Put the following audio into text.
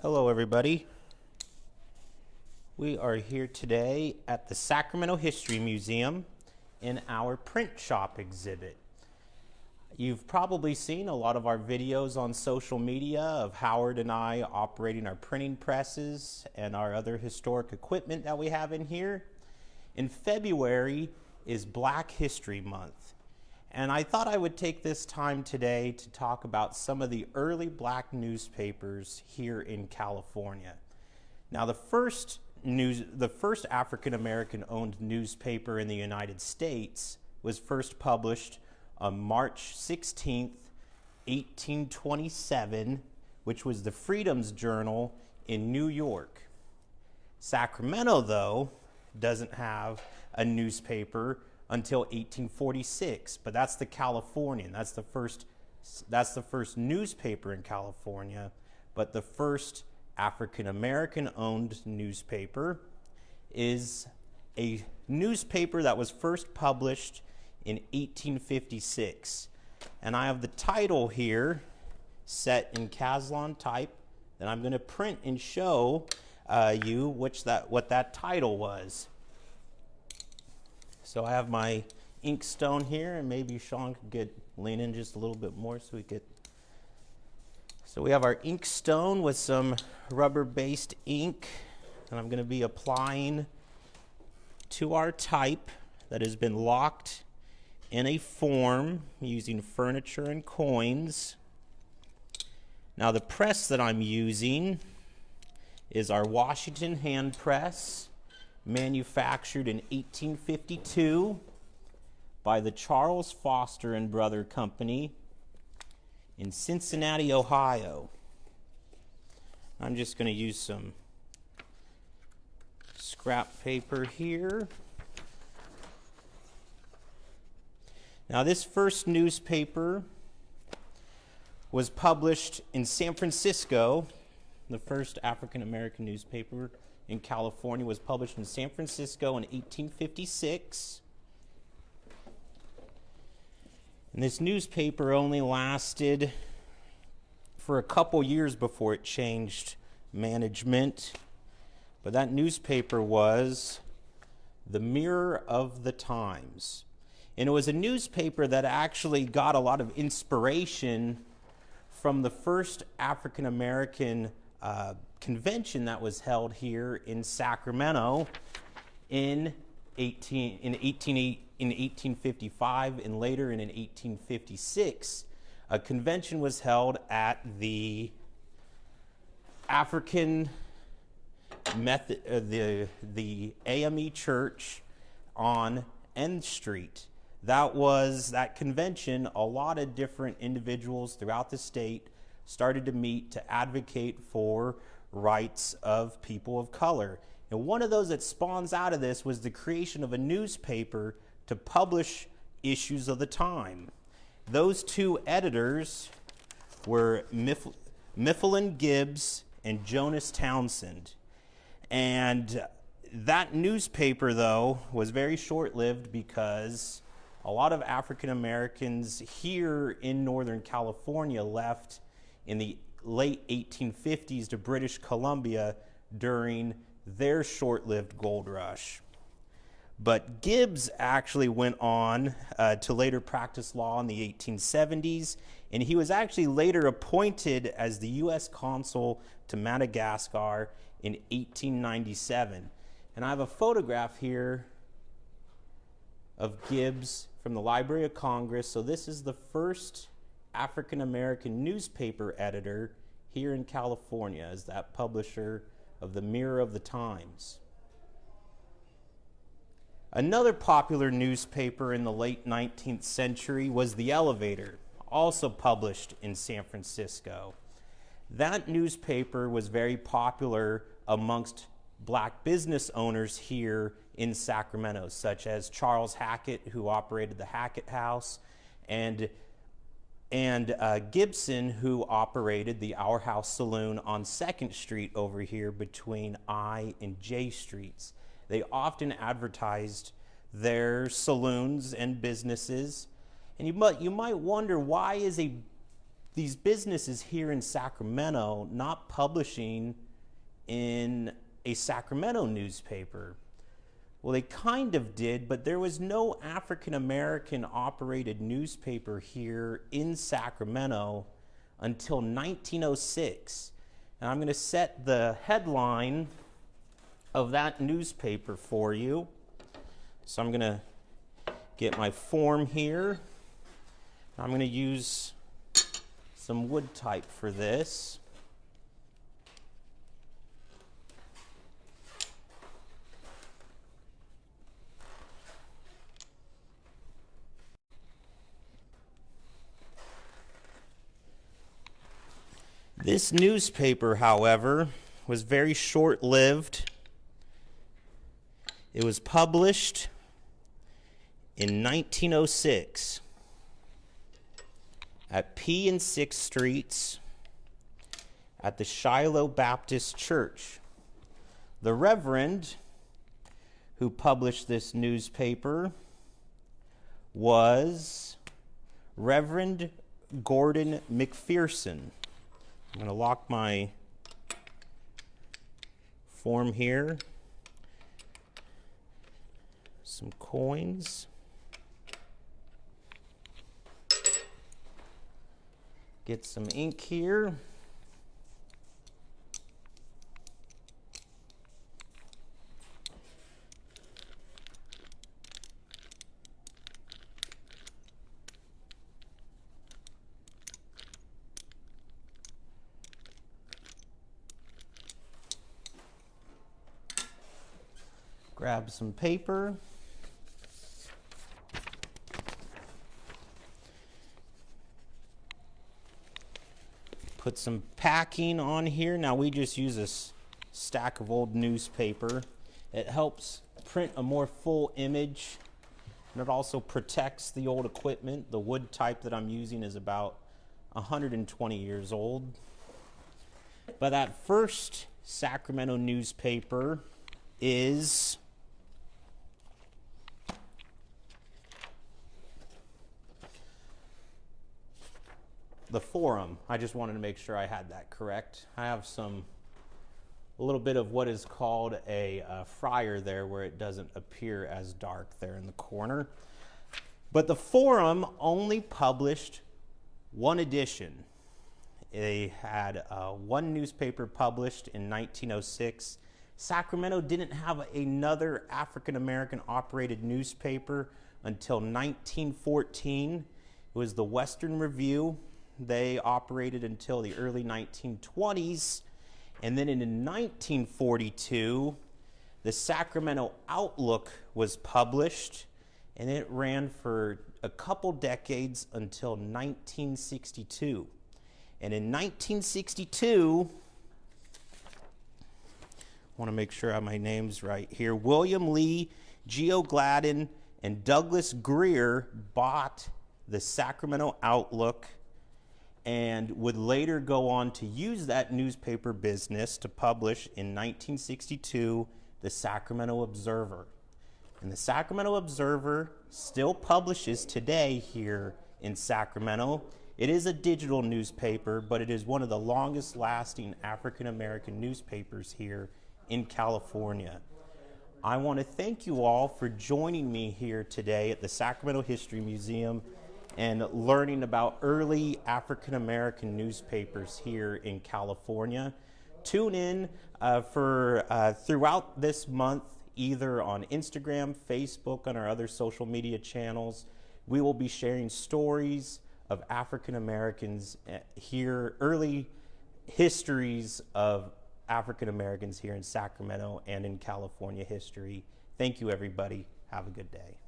Hello everybody. We are here today at the Sacramento History Museum in our print shop exhibit. You've probably seen a lot of our videos on social media of Howard and I operating our printing presses and our other historic equipment that we have in here. In February is Black History Month. And I thought I would take this time today to talk about some of the early black newspapers here in California. Now, the first African American owned newspaper in the United States was first published on March 16th, 1827, which was the Freedom's Journal in New York. Sacramento, though, doesn't have a newspaper until 1846, but that's the Californian. That's the first newspaper in California, but the first African American owned newspaper is a newspaper that was first published in 1856. And I have the title here set in Caslon type that I'm going to print and show you what that title was. So I have my inkstone here, and maybe Sean could lean in just a little bit more so we could. So we have our inkstone with some rubber-based ink, and I'm going to be applying to our type that has been locked in a form using furniture and coins. Now the press that I'm using is our Washington hand press, manufactured in 1852 by the Charles Foster and Brother Company in Cincinnati, Ohio. I'm just going to use some scrap paper here. Now, this first newspaper was published in San Francisco. The first African American newspaper in California was published in San Francisco in 1856. And this newspaper only lasted for a couple years before it changed management. But that newspaper was the Mirror of the Times. And it was a newspaper that actually got a lot of inspiration from the first African American convention that was held here in Sacramento in 1855 and later in 1856. A convention was held at the African the AME Church on N Street. That convention, a lot of different individuals throughout the state started to meet to advocate for rights of people of color. And one of those that spawns out of this was the creation of a newspaper to publish issues of the time. Those two editors were Mifflin Gibbs and Jonas Townsend. And that newspaper, though, was very short-lived because a lot of African Americans here in Northern California left in the late 1850s to British Columbia during their short-lived gold rush. But Gibbs actually went on to later practice law in the 1870s, and he was actually later appointed as the U.S. Consul to Madagascar in 1897. And I have a photograph here of Gibbs from the Library of Congress. So this is the first African American newspaper editor here in California as that publisher of the Mirror of the Times. Another popular newspaper in the late 19th century was The Elevator, also published in San Francisco. That newspaper was very popular amongst black business owners here in Sacramento, such as Charles Hackett, who operated the Hackett House, and Gibson, who operated the Our House Saloon on 2nd Street over here between I and J Streets. They often advertised their saloons and businesses. And you might wonder, why is a these businesses here in Sacramento not publishing in a Sacramento newspaper? Well, they kind of did, but there was no African American operated newspaper here in Sacramento until 1906. And I'm going to set the headline of that newspaper for you. So I'm going to get my form here. I'm going to use some wood type for this. This newspaper, however, was very short-lived. It was published in 1906 at P and 6th Streets at the Shiloh Baptist Church. The Reverend who published this newspaper was Reverend Gordon McPherson. I'm going to lock my form here. Some coins. Get some ink here. Grab some paper. Put some packing on here. Now we just use this stack of old newspaper. It helps print a more full image, and it also protects the old equipment. The wood type that I'm using is about 120 years old. But that first Sacramento newspaper is the Forum. I just wanted to make sure I had that correct. I have a little bit of what is called a friar there, where it doesn't appear as dark there in the corner. But the Forum only published one edition. They had one newspaper published in 1906. Sacramento didn't have another African American operated newspaper until 1914. It was the Western Review. They operated until the early 1920s. And then in 1942, the Sacramento Outlook was published, and it ran for a couple decades until 1962. And in 1962, I want to make sure I have my names right here, William Lee, Geo Gladden, and Douglas Greer bought the Sacramento Outlook and would later go on to use that newspaper business to publish in 1962 the Sacramento Observer. And the Sacramento Observer still publishes today here in Sacramento. It is a digital newspaper, but it is one of the longest lasting African American newspapers here in California. I want to thank you all for joining me here today at the Sacramento History Museum and learning about early African American newspapers here in California. Tune in for throughout this month, either on Instagram, Facebook, on our other social media channels. We will be sharing stories of African Americans here, early histories of African Americans here in Sacramento and in California history. Thank you, everybody. Have a good day.